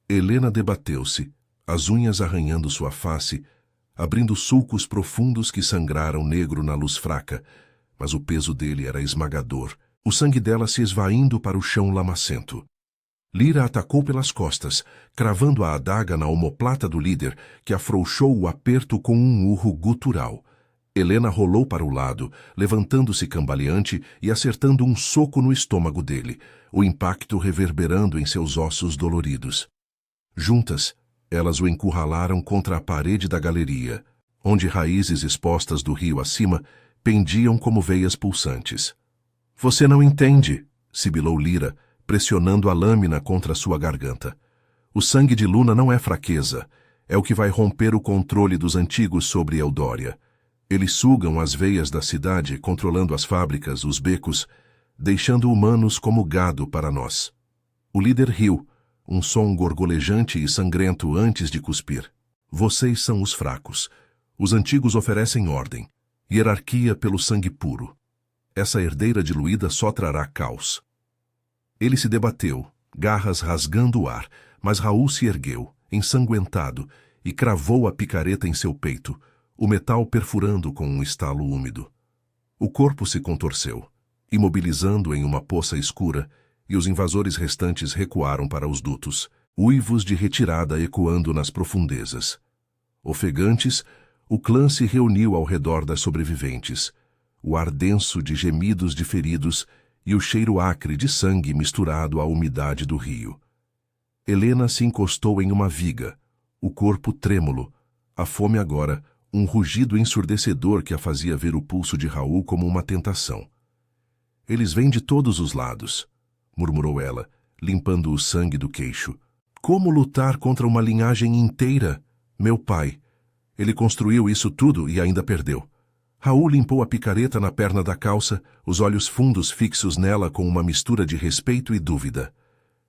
Helena debateu-se, as unhas arranhando sua face, abrindo sulcos profundos que sangraram negro na luz fraca, mas o peso dele era esmagador, o sangue dela se esvaindo para o chão lamacento. Lyra atacou pelas costas, cravando a adaga na omoplata do líder, que afrouxou o aperto com um urro gutural. Helena rolou para o lado, levantando-se cambaleante e acertando um soco no estômago dele, o impacto reverberando em seus ossos doloridos. Juntas, elas o encurralaram contra a parede da galeria, onde raízes expostas do rio acima pendiam como veias pulsantes. "Você não entende", sibilou Lyra, pressionando a lâmina contra sua garganta. "O sangue de Luna não é fraqueza, é o que vai romper o controle dos antigos sobre Eldória. Eles sugam as veias da cidade, controlando as fábricas, os becos, deixando humanos como gado para nós." O líder riu, um som gorgolejante e sangrento antes de cuspir. "Vocês são os fracos. Os antigos oferecem ordem, hierarquia pelo sangue puro. Essa herdeira diluída só trará caos." Ele se debateu, garras rasgando o ar, mas Raul se ergueu, ensanguentado, e cravou a picareta em seu peito, o metal perfurando com um estalo úmido. O corpo se contorceu, imobilizando em uma poça escura, e os invasores restantes recuaram para os dutos, uivos de retirada ecoando nas profundezas. Ofegantes, o clã se reuniu ao redor das sobreviventes, o ar denso de gemidos de feridos e o cheiro acre de sangue misturado à umidade do rio. Helena se encostou em uma viga, o corpo trêmulo, a fome agora, um rugido ensurdecedor que a fazia ver o pulso de Raul como uma tentação. "Eles vêm de todos os lados", murmurou ela, limpando o sangue do queixo. "Como lutar contra uma linhagem inteira? Meu pai. Ele construiu isso tudo e ainda perdeu." Raul limpou a picareta na perna da calça, os olhos fundos fixos nela com uma mistura de respeito e dúvida.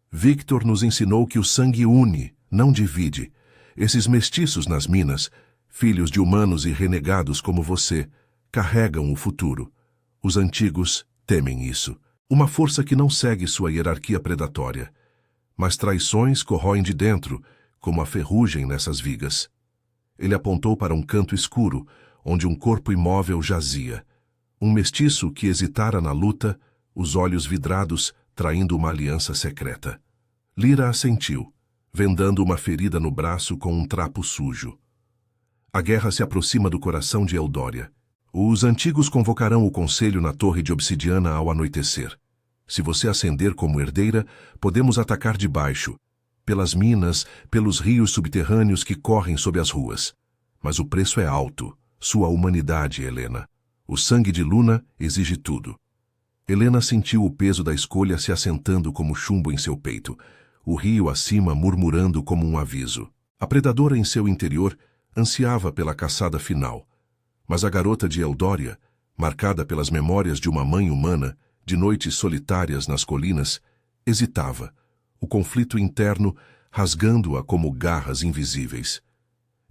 "Victor nos ensinou que o sangue une, não divide. Esses mestiços nas minas, filhos de humanos e renegados como você, carregam o futuro. Os antigos temem isso. Uma força que não segue sua hierarquia predatória. Mas traições corroem de dentro, como a ferrugem nessas vigas." Ele apontou para um canto escuro, onde um corpo imóvel jazia. Um mestiço que hesitara na luta, os olhos vidrados, traindo uma aliança secreta. Lyra assentiu, vendando uma ferida no braço com um trapo sujo. "A guerra se aproxima do coração de Eldória. Os antigos convocarão o conselho na torre de obsidiana ao anoitecer. Se você ascender como herdeira, podemos atacar de baixo, pelas minas, pelos rios subterrâneos que correm sob as ruas. Mas o preço é alto, sua humanidade, Helena. O sangue de Luna exige tudo. Helena sentiu o peso da escolha se assentando como chumbo em seu peito, o rio acima murmurando como um aviso. A predadora em seu interior ansiava pela caçada final. Mas a garota de Eldória, marcada pelas memórias de uma mãe humana, de noites solitárias nas colinas, hesitava, o conflito interno rasgando-a como garras invisíveis.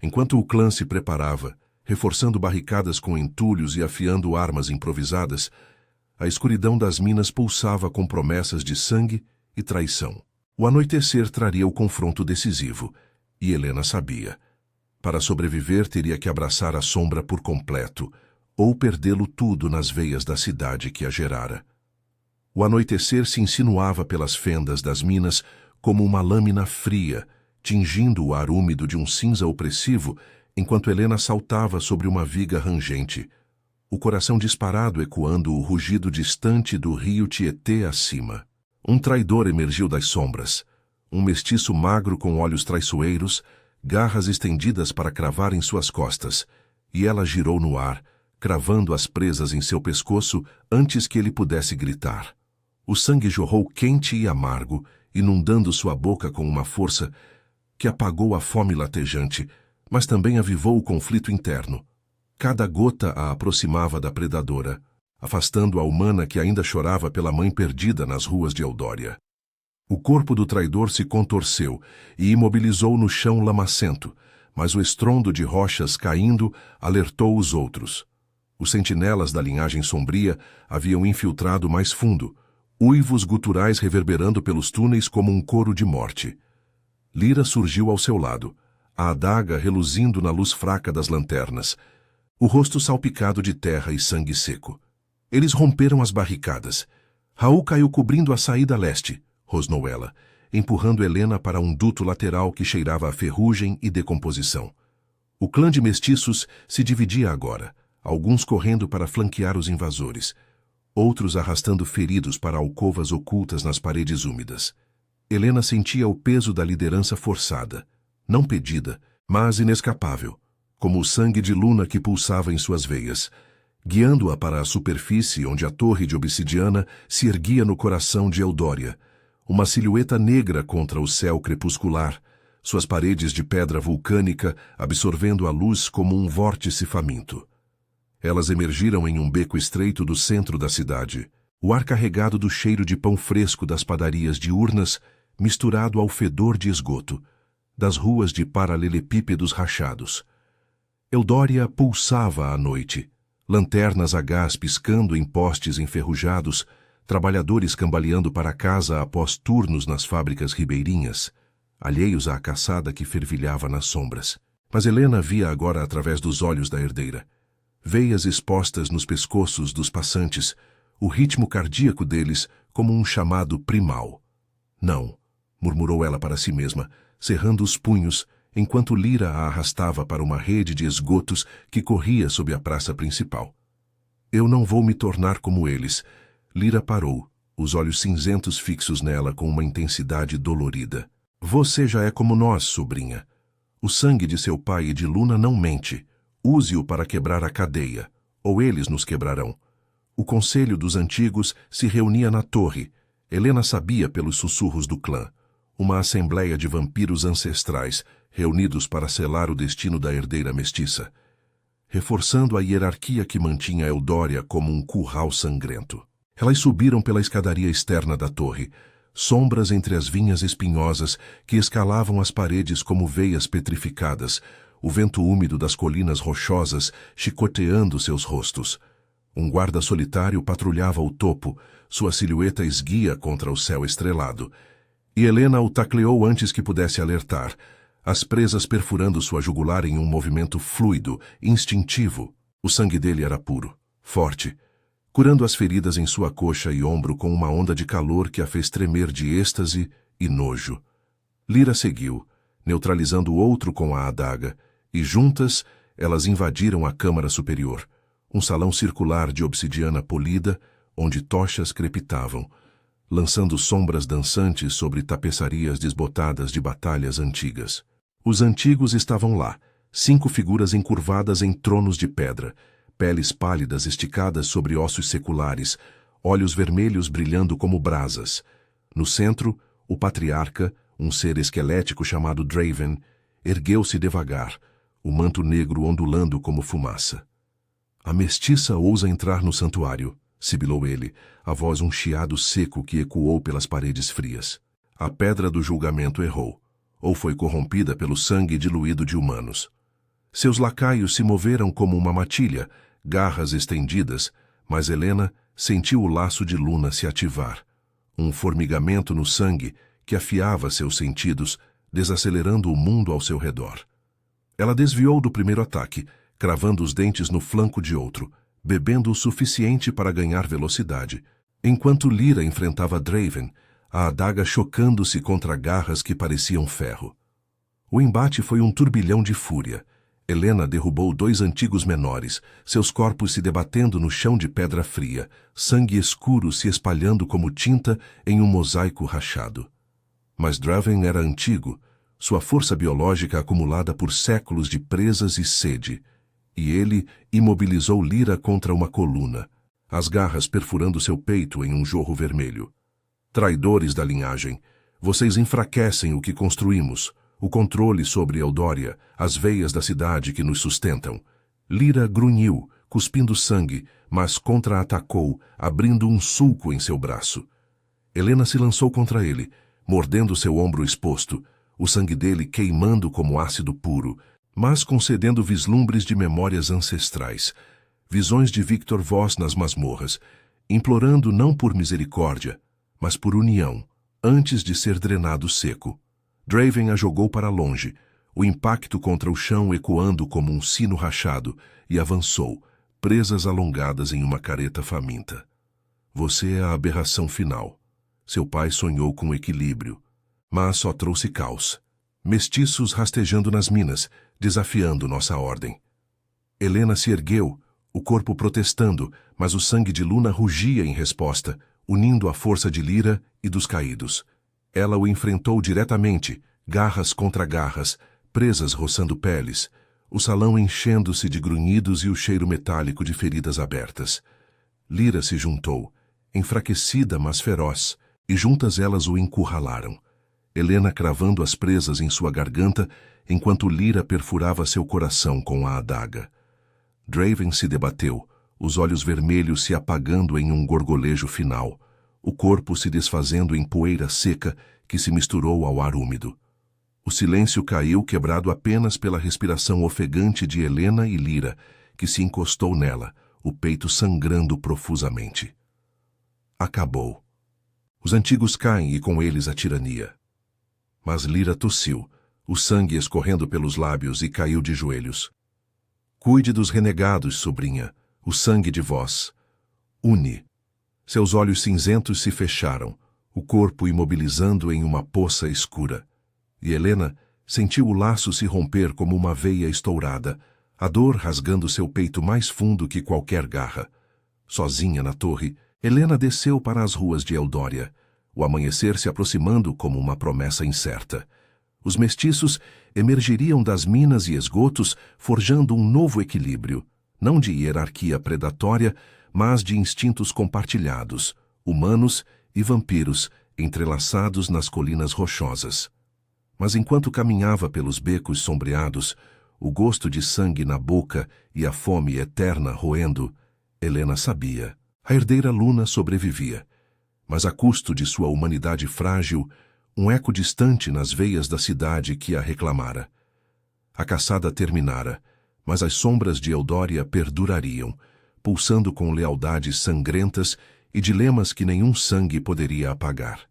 Enquanto o clã se preparava, reforçando barricadas com entulhos e afiando armas improvisadas, a escuridão das minas pulsava com promessas de sangue e traição. O anoitecer traria o confronto decisivo, e Helena sabia. Para sobreviver, teria que abraçar a sombra por completo, ou perdê-lo tudo nas veias da cidade que a gerara. O anoitecer se insinuava pelas fendas das minas como uma lâmina fria, tingindo o ar úmido de um cinza opressivo, enquanto Helena saltava sobre uma viga rangente, o coração disparado ecoando o rugido distante do rio Tietê acima. Um traidor emergiu das sombras, um mestiço magro com olhos traiçoeiros, garras estendidas para cravar em suas costas, e ela girou no ar, cravando as presas em seu pescoço antes que ele pudesse gritar. O sangue jorrou quente e amargo, inundando sua boca com uma força que apagou a fome latejante, mas também avivou o conflito interno. Cada gota a aproximava da predadora, afastando a humana que ainda chorava pela mãe perdida nas ruas de Eldória. O corpo do traidor se contorceu e imobilizou no chão lamacento, mas o estrondo de rochas caindo alertou os outros. Os sentinelas da linhagem sombria haviam infiltrado mais fundo, uivos guturais reverberando pelos túneis como um coro de morte. Lyra surgiu ao seu lado, a adaga reluzindo na luz fraca das lanternas, o rosto salpicado de terra e sangue seco. Eles romperam as barricadas. Raul caiu cobrindo a saída leste, rosnou ela, empurrando Helena para um duto lateral que cheirava a ferrugem e decomposição. O clã de mestiços se dividia agora, alguns correndo para flanquear os invasores, outros arrastando feridos para alcovas ocultas nas paredes úmidas. Helena sentia o peso da liderança forçada, não pedida, mas inescapável, como o sangue de Luna que pulsava em suas veias, guiando-a para a superfície onde a torre de obsidiana se erguia no coração de Eldória, uma silhueta negra contra o céu crepuscular, suas paredes de pedra vulcânica absorvendo a luz como um vórtice faminto. Elas emergiram em um beco estreito do centro da cidade, o ar carregado do cheiro de pão fresco das padarias diurnas, misturado ao fedor de esgoto, das ruas de paralelepípedos rachados. Eldória pulsava à noite, lanternas a gás piscando em postes enferrujados, trabalhadores cambaleando para casa após turnos nas fábricas ribeirinhas, alheios à caçada que fervilhava nas sombras. Mas Helena via agora através dos olhos da herdeira. Veias expostas nos pescoços dos passantes, o ritmo cardíaco deles como um chamado primal. Não, murmurou ela para si mesma, cerrando os punhos, enquanto Lyra a arrastava para uma rede de esgotos que corria sob a praça principal. Eu não vou me tornar como eles. Lyra parou, os olhos cinzentos fixos nela com uma intensidade dolorida. Você já é como nós, sobrinha. O sangue de seu pai e de Luna não mente. Use-o para quebrar a cadeia, ou eles nos quebrarão. O conselho dos antigos se reunia na torre. Helena sabia pelos sussurros do clã. Uma assembleia de vampiros ancestrais, reunidos para selar o destino da herdeira mestiça, reforçando a hierarquia que mantinha Eldória como um curral sangrento. Elas subiram pela escadaria externa da torre, sombras entre as vinhas espinhosas que escalavam as paredes como veias petrificadas, o vento úmido das colinas rochosas chicoteando seus rostos. Um guarda solitário patrulhava o topo, sua silhueta esguia contra o céu estrelado. E Helena o tacleou antes que pudesse alertar, as presas perfurando sua jugular em um movimento fluido, instintivo. O sangue dele era puro, forte, curando as feridas em sua coxa e ombro com uma onda de calor que a fez tremer de êxtase e nojo. Lyra seguiu, neutralizando o outro com a adaga, e juntas elas invadiram a câmara superior, Um salão circular de obsidiana polida, onde tochas crepitavam, lançando sombras dançantes sobre tapeçarias desbotadas de batalhas antigas. Os antigos estavam lá, 5 figuras encurvadas em tronos de pedra, peles pálidas esticadas sobre ossos seculares, olhos vermelhos brilhando como brasas. No centro, o patriarca, um ser esquelético chamado Draven, ergueu-se devagar, o manto negro ondulando como fumaça. A mestiça ousa entrar no santuário, sibilou ele, a voz um chiado seco que ecoou pelas paredes frias. A pedra do julgamento errou, ou foi corrompida pelo sangue diluído de humanos. Seus lacaios se moveram como uma matilha, garras estendidas, mas Helena sentiu o laço de Luna se ativar. Um formigamento no sangue que afiava seus sentidos, desacelerando o mundo ao seu redor. Ela desviou do primeiro ataque, cravando os dentes no flanco de outro, bebendo o suficiente para ganhar velocidade. Enquanto Lyra enfrentava Draven, a adaga chocando-se contra garras que pareciam ferro. O embate foi um turbilhão de fúria. Helena derrubou 2 antigos menores, seus corpos se debatendo no chão de pedra fria, sangue escuro se espalhando como tinta em um mosaico rachado. Mas Draven era antigo, sua força biológica acumulada por séculos de presas e sede, e ele imobilizou Lyra contra uma coluna, as garras perfurando seu peito em um jorro vermelho. Traidores da linhagem, vocês enfraquecem o que construímos, o controle sobre Eldória, as veias da cidade que nos sustentam. Lyra grunhiu, cuspindo sangue, mas contra-atacou, abrindo um sulco em seu braço. Helena se lançou contra ele, mordendo seu ombro exposto, o sangue dele queimando como ácido puro, mas concedendo vislumbres de memórias ancestrais, visões de Victor Voss nas masmorras, implorando não por misericórdia, mas por união, antes de ser drenado seco. Draven a jogou para longe, o impacto contra o chão ecoando como um sino rachado, e avançou, presas alongadas em uma careta faminta. Você é a aberração final. Seu pai sonhou com equilíbrio, mas só trouxe caos. Mestiços rastejando nas minas, desafiando nossa ordem. Helena se ergueu, o corpo protestando, mas o sangue de Luna rugia em resposta, unindo a força de Lyra e dos caídos. Ela o enfrentou diretamente, garras contra garras, presas roçando peles, o salão enchendo-se de grunhidos e o cheiro metálico de feridas abertas. Lyra se juntou, enfraquecida mas feroz, e juntas elas o encurralaram. Helena cravando as presas em sua garganta, enquanto Lyra perfurava seu coração com a adaga. Draven se debateu, os olhos vermelhos se apagando em um gorgolejo final, o corpo se desfazendo em poeira seca que se misturou ao ar úmido. O silêncio caiu quebrado apenas pela respiração ofegante de Helena e Lyra, que se encostou nela, o peito sangrando profusamente. Acabou. Os antigos caem e com eles a tirania. Mas Lyra tossiu, o sangue escorrendo pelos lábios, e caiu de joelhos. Cuide dos renegados, sobrinha, o sangue de vós. Une. Seus olhos cinzentos se fecharam, o corpo imobilizando em uma poça escura. E Helena sentiu o laço se romper como uma veia estourada, a dor rasgando seu peito mais fundo que qualquer garra. Sozinha na torre, Helena desceu para as ruas de Eldória, o amanhecer se aproximando como uma promessa incerta. Os mestiços emergiriam das minas e esgotos, forjando um novo equilíbrio, não de hierarquia predatória, mas de instintos compartilhados, humanos e vampiros, entrelaçados nas colinas rochosas. Mas enquanto caminhava pelos becos sombreados, o gosto de sangue na boca e a fome eterna roendo, Helena sabia. A herdeira Luna sobrevivia, mas a custo de sua humanidade frágil, um eco distante nas veias da cidade que a reclamara. A caçada terminara, mas as sombras de Eldória perdurariam, pulsando com lealdades sangrentas e dilemas que nenhum sangue poderia apagar.